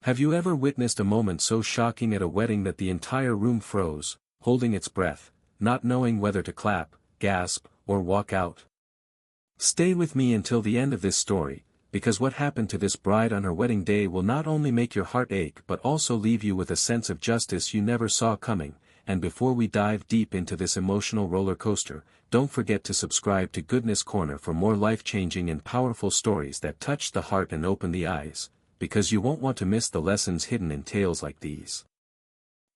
Have you ever witnessed a moment so shocking at a wedding that the entire room froze, holding its breath, not knowing whether to clap, gasp, or walk out? Stay with me until the end of this story, because what happened to this bride on her wedding day will not only make your heart ache but also leave you with a sense of justice you never saw coming. And before we dive deep into this emotional roller coaster, don't forget to subscribe to Goodness Corner for more life-changing and powerful stories that touch the heart and open the eyes, because you won't want to miss the lessons hidden in tales like these.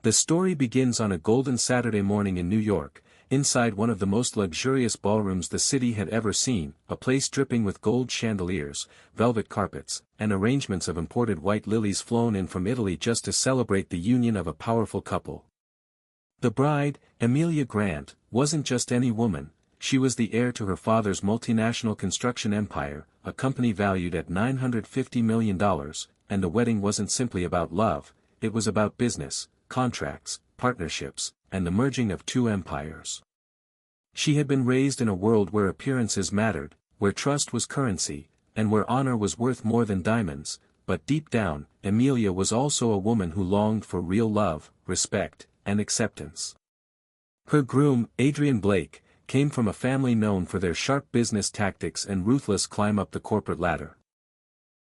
The story begins on a golden Saturday morning in New York, inside one of the most luxurious ballrooms the city had ever seen, a place dripping with gold chandeliers, velvet carpets, and arrangements of imported white lilies flown in from Italy just to celebrate the union of a powerful couple. The bride, Amelia Grant, wasn't just any woman. She was the heir to her father's multinational construction empire, a company valued at $950 million, and the wedding wasn't simply about love, it was about business, contracts, partnerships, and the merging of two empires. She had been raised in a world where appearances mattered, where trust was currency, and where honor was worth more than diamonds, but deep down, Amelia was also a woman who longed for real love, respect, and acceptance. Her groom, Adrian Blake, came from a family known for their sharp business tactics and ruthless climb up the corporate ladder.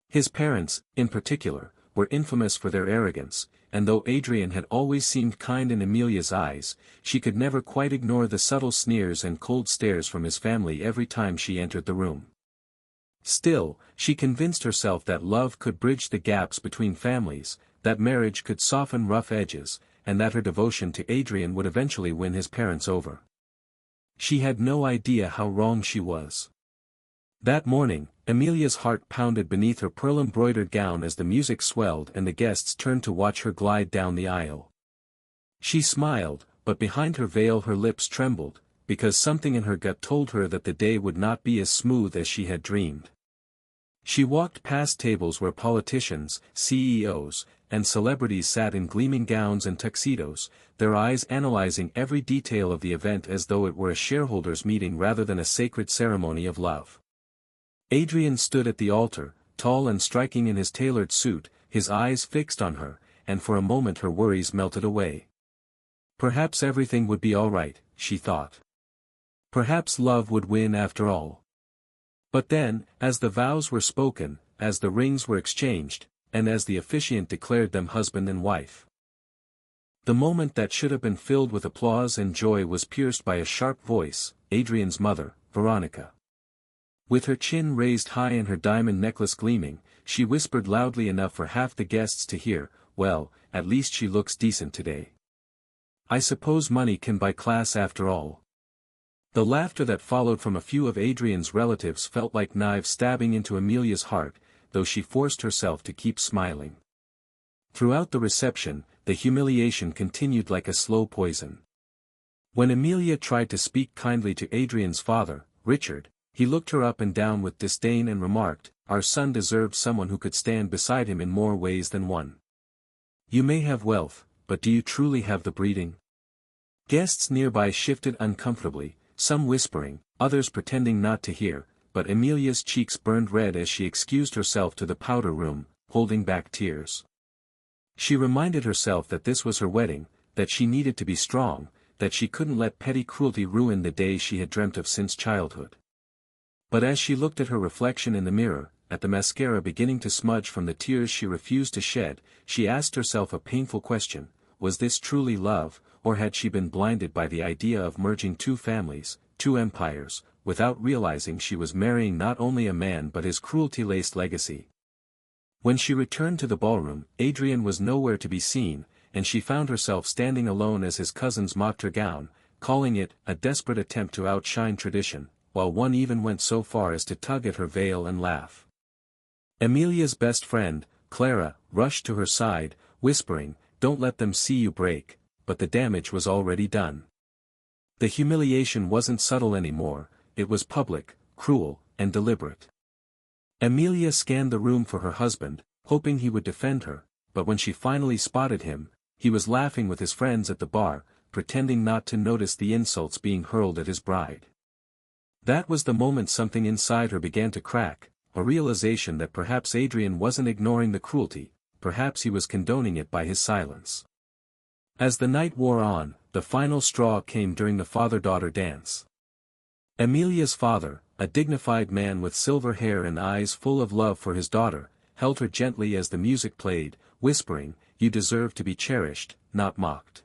His parents, in particular, were infamous for their arrogance, and though Adrian had always seemed kind in Amelia's eyes, she could never quite ignore the subtle sneers and cold stares from his family every time she entered the room. Still, she convinced herself that love could bridge the gaps between families, that marriage could soften rough edges, and that her devotion to Adrian would eventually win his parents over. She had no idea how wrong she was. That morning, Amelia's heart pounded beneath her pearl-embroidered gown as the music swelled and the guests turned to watch her glide down the aisle. She smiled, but behind her veil her lips trembled, because something in her gut told her that the day would not be as smooth as she had dreamed. She walked past tables where politicians, CEOs, and celebrities sat in gleaming gowns and tuxedos, their eyes analyzing every detail of the event as though it were a shareholders' meeting rather than a sacred ceremony of love. Adrian stood at the altar, tall and striking in his tailored suit, his eyes fixed on her, and for a moment her worries melted away. Perhaps everything would be all right, she thought. Perhaps love would win after all. But then, as the vows were spoken, as the rings were exchanged, and as the officiant declared them husband and wife, the moment that should have been filled with applause and joy was pierced by a sharp voice, Adrian's mother, Veronica. With her chin raised high and her diamond necklace gleaming, she whispered loudly enough for half the guests to hear, "Well, at least she looks decent today. I suppose money can buy class after all." The laughter that followed from a few of Adrian's relatives felt like knives stabbing into Amelia's heart, though she forced herself to keep smiling. Throughout the reception, the humiliation continued like a slow poison. When Amelia tried to speak kindly to Adrian's father, Richard, he looked her up and down with disdain and remarked, "Our son deserved someone who could stand beside him in more ways than one. You may have wealth, but do you truly have the breeding?" Guests nearby shifted uncomfortably, some whispering, others pretending not to hear, but Amelia's cheeks burned red as she excused herself to the powder room, holding back tears. She reminded herself that this was her wedding, that she needed to be strong, that she couldn't let petty cruelty ruin the day she had dreamt of since childhood. But as she looked at her reflection in the mirror, at the mascara beginning to smudge from the tears she refused to shed, she asked herself a painful question: was this truly love, or had she been blinded by the idea of merging two families, two empires, without realizing she was marrying not only a man but his cruelty-laced legacy? When she returned to the ballroom, Adrian was nowhere to be seen, and she found herself standing alone as his cousins mocked her gown, calling it a desperate attempt to outshine tradition, while one even went so far as to tug at her veil and laugh. Amelia's best friend, Clara, rushed to her side, whispering, "Don't let them see you break," but the damage was already done. The humiliation wasn't subtle anymore, it was public, cruel, and deliberate. Amelia scanned the room for her husband, hoping he would defend her, but when she finally spotted him, he was laughing with his friends at the bar, pretending not to notice the insults being hurled at his bride. That was the moment something inside her began to crack, a realization that perhaps Adrian wasn't ignoring the cruelty, perhaps he was condoning it by his silence. As the night wore on, the final straw came during the father-daughter dance. Emilia's father, a dignified man with silver hair and eyes full of love for his daughter, held her gently as the music played, whispering, "You deserve to be cherished, not mocked."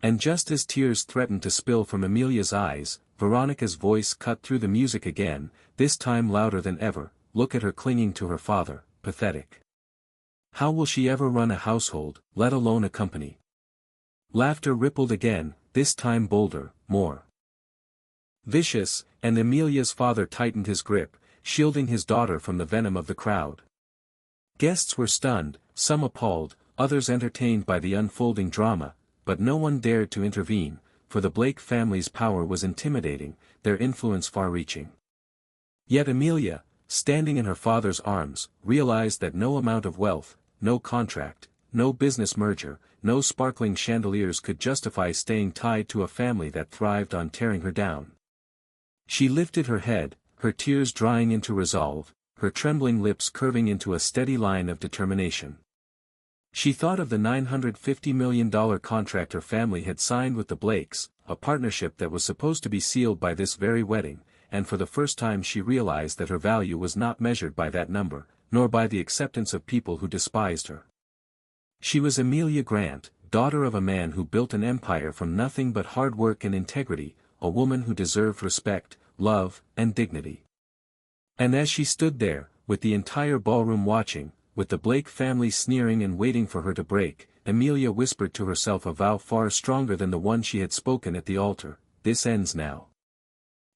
And just as tears threatened to spill from Emilia's eyes, Veronica's voice cut through the music again, this time louder than ever. "Look at her clinging to her father, pathetic. How will she ever run a household, let alone a company?" Laughter rippled again, this time bolder, more vicious, and Emilia's father tightened his grip, shielding his daughter from the venom of the crowd. Guests were stunned, some appalled, others entertained by the unfolding drama, but no one dared to intervene, for the Blake family's power was intimidating, their influence far-reaching. Yet Emilia, standing in her father's arms, realized that no amount of wealth, no contract, no business merger, no sparkling chandeliers could justify staying tied to a family that thrived on tearing her down. She lifted her head, her tears drying into resolve, her trembling lips curving into a steady line of determination. She thought of the $950 million contract her family had signed with the Blakes, a partnership that was supposed to be sealed by this very wedding, and for the first time she realized that her value was not measured by that number, nor by the acceptance of people who despised her. She was Emilia Grant, daughter of a man who built an empire from nothing but hard work and integrity, a woman who deserved respect, love, and dignity. And as she stood there, with the entire ballroom watching, with the Blake family sneering and waiting for her to break, Emilia whispered to herself a vow far stronger than the one she had spoken at the altar: "This ends now."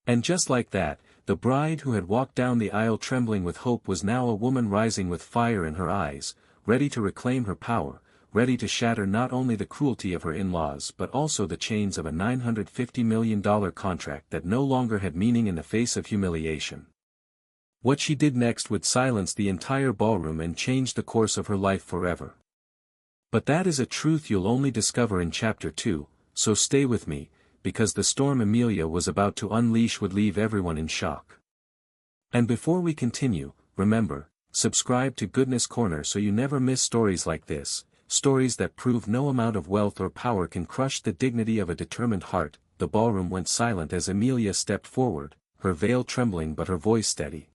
And just like that, the bride who had walked down the aisle trembling with hope was now a woman rising with fire in her eyes, ready to reclaim her power, ready to shatter not only the cruelty of her in-laws but also the chains of a $950 million contract that no longer had meaning in the face of humiliation. What she did next would silence the entire ballroom and change the course of her life forever. But that is a truth you'll only discover in Chapter 2, so stay with me, because the storm Emilia was about to unleash would leave everyone in shock. And before we continue, remember, subscribe to Goodness Corner so you never miss stories like this, stories that prove no amount of wealth or power can crush the dignity of a determined heart. The ballroom went silent as Emilia stepped forward, her veil trembling but her voice steady.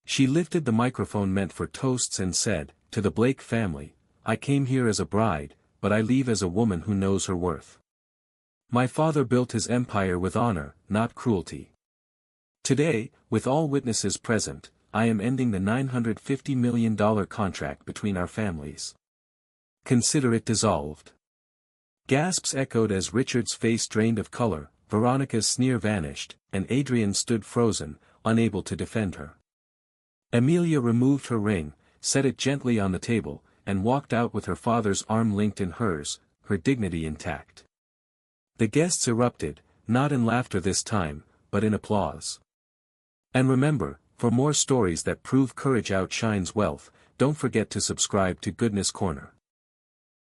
She lifted the microphone meant for toasts and said, "To the Blake family, I came here as a bride, but I leave as a woman who knows her worth. My father built his empire with honor, not cruelty. Today, with all witnesses present, I am ending the $950 million contract between our families. Consider it dissolved." Gasps echoed as Richard's face drained of color, Veronica's sneer vanished, and Adrian stood frozen, unable to defend her. Emilia removed her ring, set it gently on the table, and walked out with her father's arm linked in hers, her dignity intact. The guests erupted, not in laughter this time, but in applause. And remember, for more stories that prove courage outshines wealth, don't forget to subscribe to Goodness Corner.